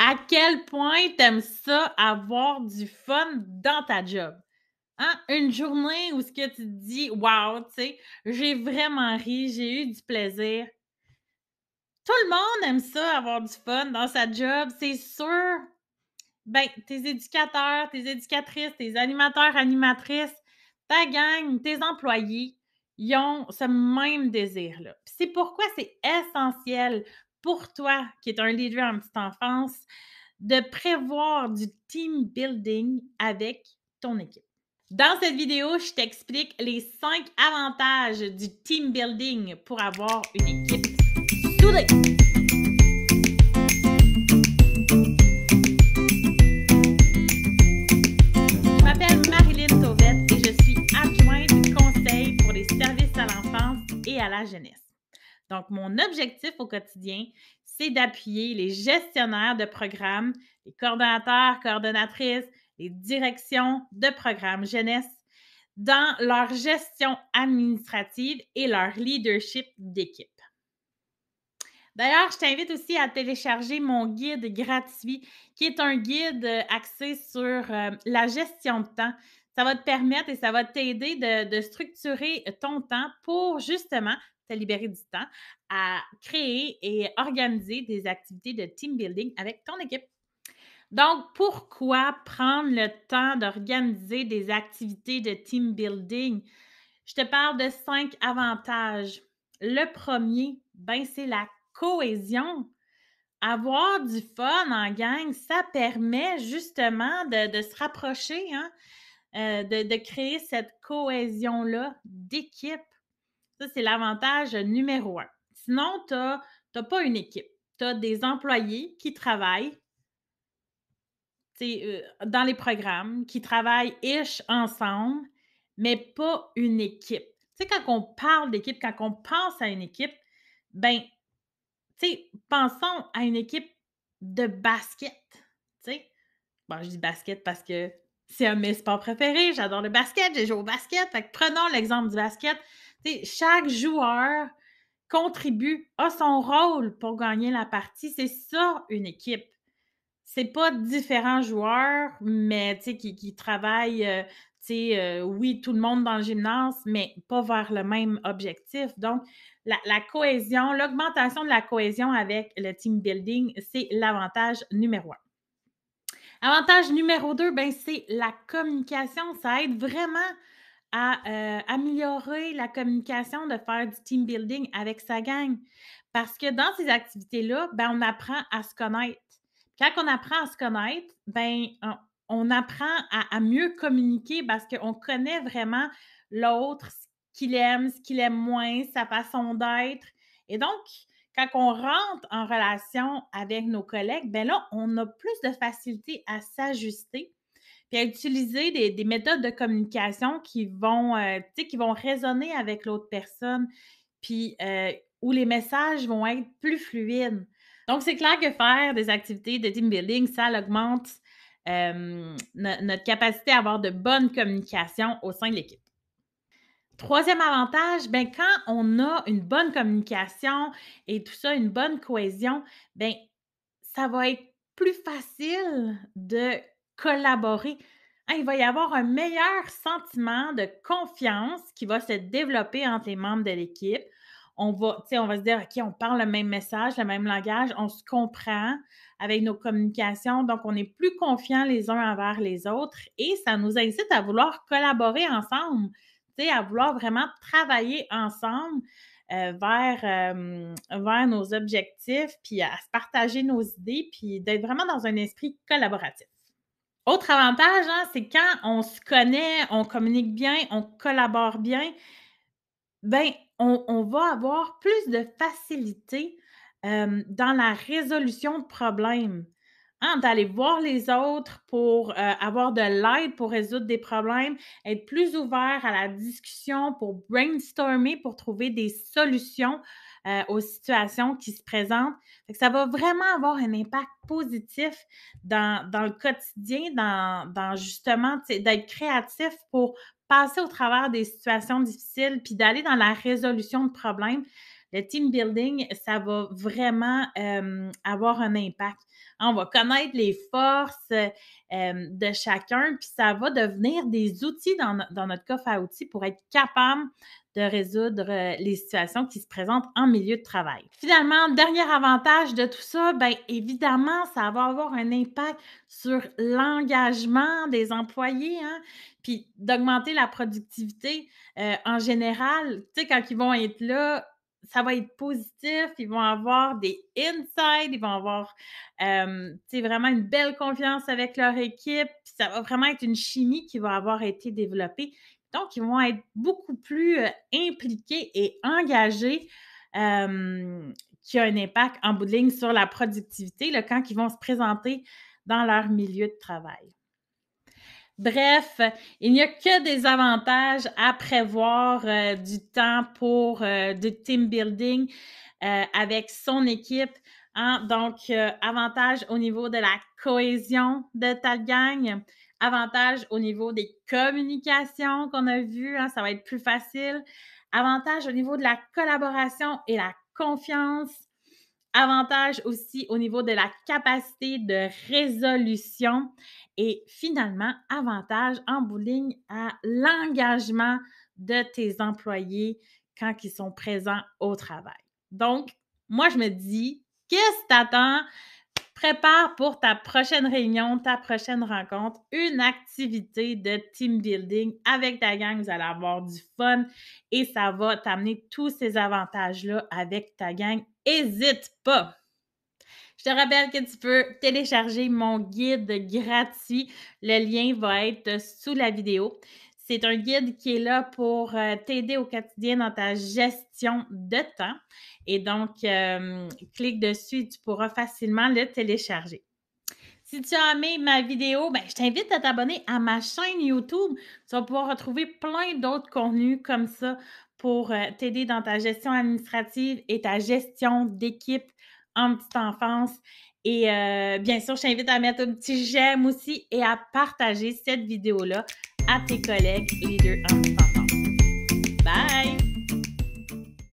À quel point t'aimes ça avoir du fun dans ta job? Hein? Une journée où ce que tu te dis: «Wow!» tu sais, «J'ai vraiment ri, j'ai eu du plaisir». Tout le monde aime ça, avoir du fun dans sa job, c'est sûr. Ben, tes éducateurs, tes éducatrices, tes animateurs, animatrices, ta gang, tes employés, ils ont ce même désir-là. Puis c'est pourquoi c'est essentiel pour toi, qui est un leader en petite enfance, de prévoir du team building avec ton équipe. Dans cette vidéo, je t'explique les 5 avantages du team building pour avoir une équipe soudée. Je m'appelle Marilyn Tauvette et je suis adjointe conseil pour les services à l'enfance et à la jeunesse. Donc, mon objectif au quotidien, c'est d'appuyer les gestionnaires de programmes, les coordonnateurs, coordonnatrices, les directions de programmes jeunesse dans leur gestion administrative et leur leadership d'équipe. D'ailleurs, je t'invite aussi à télécharger mon guide gratuit, qui est un guide axé sur la gestion de temps. Ça va te permettre et ça va t'aider de structurer ton temps pour justement te libérer du temps à créer et organiser des activités de team building avec ton équipe. Donc, pourquoi prendre le temps d'organiser des activités de team building? Je te parle de 5 avantages. Le premier, ben, c'est la cohésion. Avoir du fun en gang, ça permet justement de se rapprocher, hein, de créer cette cohésion-là d'équipe. Ça, c'est l'avantage numéro 1. Sinon, tu as pas une équipe. Tu as des employés qui travaillent dans les programmes, qui travaillent ish ensemble, mais pas une équipe. Tu sais, quand on parle d'équipe, quand on pense à une équipe, ben, tu sais, pensons à une équipe de basket, tu sais. Bon, je dis basket parce que c'est un de mes sports préférés, j'adore le basket, j'ai joué au basket, fait que prenons l'exemple du basket. Tu sais, chaque joueur contribue, a son rôle pour gagner la partie, c'est ça une équipe. C'est pas différents joueurs, mais tu sais, qui travaillent, tu sais, oui, tout le monde dans le gymnase, mais pas vers le même objectif. Donc, la cohésion, l'augmentation de la cohésion avec le team building, c'est l'avantage numéro 1. Avantage numéro 2, ben, c'est la communication. Ça aide vraiment à améliorer la communication, de faire du team building avec sa gang. Parce que dans ces activités-là, ben, on apprend à se connaître. Quand on apprend à se connaître, ben, on apprend à mieux communiquer parce qu'on connaît vraiment l'autre, ce qu'il aime moins, sa façon d'être. Et donc, quand on rentre en relation avec nos collègues, ben là, on a plus de facilité à s'ajuster puis à utiliser des méthodes de communication qui vont résonner avec l'autre personne, puis où les messages vont être plus fluides. Donc, c'est clair que faire des activités de team building, ça augmente notre capacité à avoir de bonnes communications au sein de l'équipe. Troisième avantage, ben, quand on a une bonne communication et tout ça, une bonne cohésion, ben, ça va être plus facile de collaborer. Hein, il va y avoir un meilleur sentiment de confiance qui va se développer entre les membres de l'équipe. On va se dire, OK, on parle le même message, le même langage, on se comprend avec nos communications, donc on est plus confiants les uns envers les autres et ça nous incite à vouloir collaborer ensemble, à vouloir vraiment travailler ensemble vers nos objectifs, puis à se partager nos idées, puis d'être vraiment dans un esprit collaboratif. Autre avantage, hein, c'est quand on se connaît, on communique bien, on collabore bien, ben, on va avoir plus de facilité dans la résolution de problèmes. Hein, d'aller voir les autres pour avoir de l'aide pour résoudre des problèmes, être plus ouvert à la discussion, pour brainstormer, pour trouver des solutions aux situations qui se présentent. Fait que ça va vraiment avoir un impact positif dans le quotidien, dans justement d'être créatif pour passer au travers des situations difficiles, puis d'aller dans la résolution de problèmes. le team building, ça va vraiment avoir un impact. On va connaître les forces de chacun, puis ça va devenir des outils dans notre coffre à outils pour être capable de résoudre les situations qui se présentent en milieu de travail. Finalement, dernier avantage de tout ça, bien évidemment, ça va avoir un impact sur l'engagement des employés, hein, puis d'augmenter la productivité en général. Tu sais, quand ils vont être là, ça va être positif, ils vont avoir des insights, ils vont avoir vraiment une belle confiance avec leur équipe, puis ça va vraiment être une chimie qui va avoir été développée. Donc, ils vont être beaucoup plus impliqués et engagés, qui a un impact en bout de ligne sur la productivité là, quand ils vont se présenter dans leur milieu de travail. Bref, il n'y a que des avantages à prévoir du temps pour du team building avec son équipe. Hein? Donc, avantage au niveau de la cohésion de ta gang, avantage au niveau des communications qu'on a vues, hein, ça va être plus facile, avantage au niveau de la collaboration et la confiance, avantage aussi au niveau de la capacité de résolution et finalement, avantage en bout de ligne à l'engagement de tes employés quand ils sont présents au travail. Donc, moi, je me dis, qu'est-ce que t'attends? Prépare pour ta prochaine réunion, ta prochaine rencontre, une activité de team building avec ta gang. Vous allez avoir du fun et ça va t'amener tous ces avantages-là avec ta gang. N'hésite pas! Je te rappelle que tu peux télécharger mon guide gratuit. Le lien va être sous la vidéo. C'est un guide qui est là pour t'aider au quotidien dans ta gestion de temps. Et donc, clique dessus et tu pourras facilement le télécharger. Si tu as aimé ma vidéo, ben, je t'invite à t'abonner à ma chaîne YouTube. Tu vas pouvoir retrouver plein d'autres contenus comme ça pour t'aider dans ta gestion administrative et ta gestion d'équipe en petite enfance. Et bien sûr, je t'invite à mettre un petit j'aime aussi et à partager cette vidéo-là à tes collègues leaders en petite enfance. Bye!